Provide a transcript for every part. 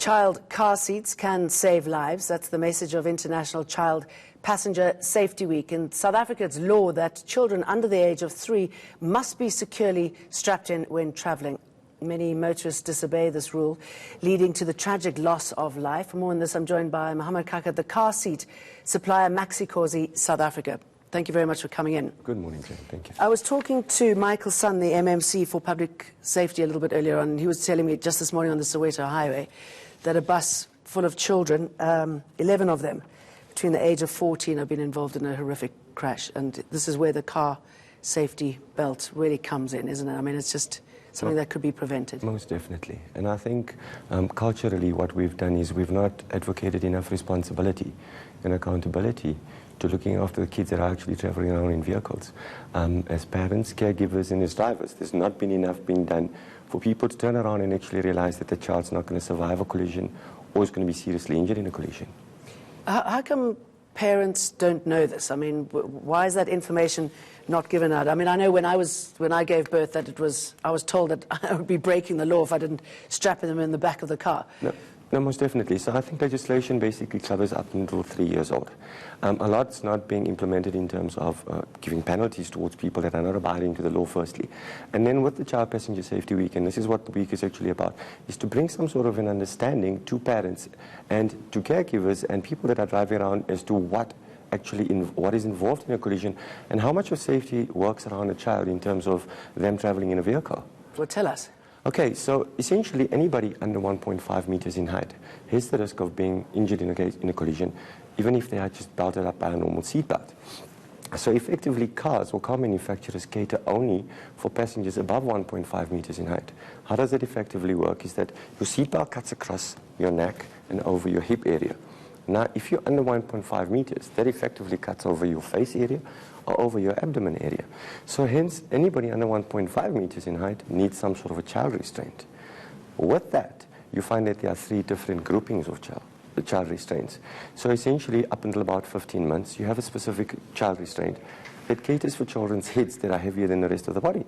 Child car seats can save lives. That's the message of International Child Passenger Safety Week. In South Africa, it's law that children under the age of 3 must be securely strapped in when travelling. Many motorists disobey this rule, leading to the tragic loss of life. For more on this, I'm joined by Mohammed Kaka, the car seat supplier, Maxi-Cosi, South Africa. Thank you very much for coming in. Good morning, Jane. Thank you. I was talking to Michael Sun, the MMC for Public Safety, a little bit earlier on, and he was telling me just this morning on the Soweto Highway that a bus full of children, 11 of them, between the age of 14, have been involved in a horrific crash. And this is where the car safety belt really comes in, isn't it? I mean, it's just something that could be prevented. Most definitely. And I think culturally what we've done is we've not advocated enough responsibility and accountability to looking after the kids that are actually traveling around in vehicles. As parents, caregivers and as drivers, there's not been enough being done for people to turn around and actually realize that the child's not going to survive a collision or is going to be seriously injured in a collision. How come parents don't know this? I mean, why is that information not given out? I mean, I know when I gave birth that I was told that I would be breaking the law if I didn't strap them in the back of the car. No, most definitely. So I think legislation basically covers up until 3 years old. A lot's not being implemented in terms of giving penalties towards people that are not abiding to the law, firstly. And then with the Child Passenger Safety Week, and this is what the week is actually about, is to bring some sort of an understanding to parents and to caregivers and people that are driving around as to what is involved in a collision and how much of safety works around a child in terms of them traveling in a vehicle. Well, tell us. Okay, so essentially anybody under 1.5 meters in height has the risk of being injured in a collision, even if they are just belted up by a normal seatbelt. So effectively cars or car manufacturers cater only for passengers above 1.5 meters in height. How does that effectively work is that your seatbelt cuts across your neck and over your hip area. Now, if you're under 1.5 meters, that effectively cuts over your face area or over your abdomen area. So hence, anybody under 1.5 meters in height needs some sort of a child restraint. With that, you find that there are 3 different groupings of child restraints. So essentially, up until about 15 months, you have a specific child restraint that caters for children's heads that are heavier than the rest of the body.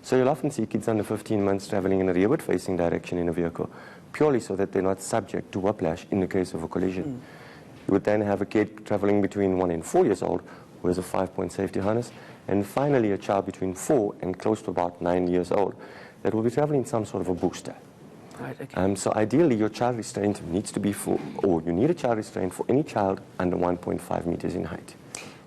So you'll often see kids under 15 months traveling in a rearward-facing direction in a vehicle, purely so that they're not subject to whiplash in the case of a collision. You would then have a kid traveling between 1 and 4 years old who has a 5-point safety harness, and finally a child between 4 and close to about 9 years old that will be traveling in some sort of a booster. Right, okay. So ideally your child restraint needs to be you need a child restraint for any child under 1.5 meters in height.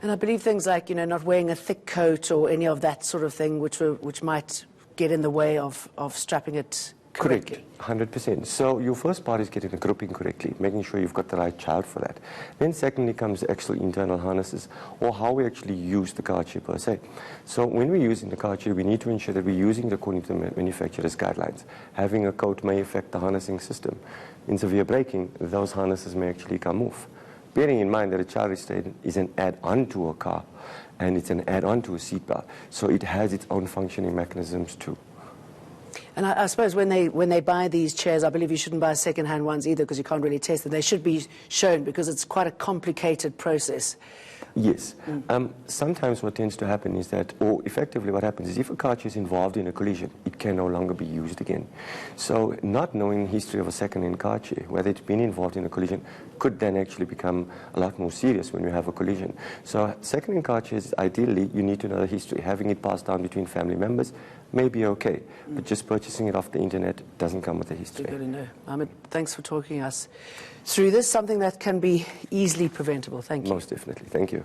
And I believe things like, not wearing a thick coat or any of that sort of thing, which might get in the way of strapping it correctly. Correct, 100%. So your first part is getting the grouping correctly, making sure you've got the right child for that. Then secondly comes the actual internal harnesses, or how we actually use the car chair per se. So when we're using the car chair, we need to ensure that we're using it according to the manufacturer's guidelines. Having a coat may affect the harnessing system. In severe braking, those harnesses may actually come off. Bearing in mind that a child restraint is an add-on to a car, and it's an add-on to a seatbelt, so it has its own functioning mechanisms too. And I suppose when they buy these chairs, I believe you shouldn't buy second-hand ones either because you can't really test them. They should be shown because it's quite a complicated process. Yes. Sometimes what tends to happen is that, or effectively what happens is if a car chair is involved in a collision, it can no longer be used again. So not knowing the history of a second-hand car chair, whether it's been involved in a collision, could then actually become a lot more serious when you have a collision. So second-hand car chairs, ideally, you need to know the history. Having it passed down between family members may be okay, but just purchasing it off the internet doesn't come with a history. You gotta know. Ahmed, thanks for talking us through this, something that can be easily preventable. Thank you. Most definitely. Thank you.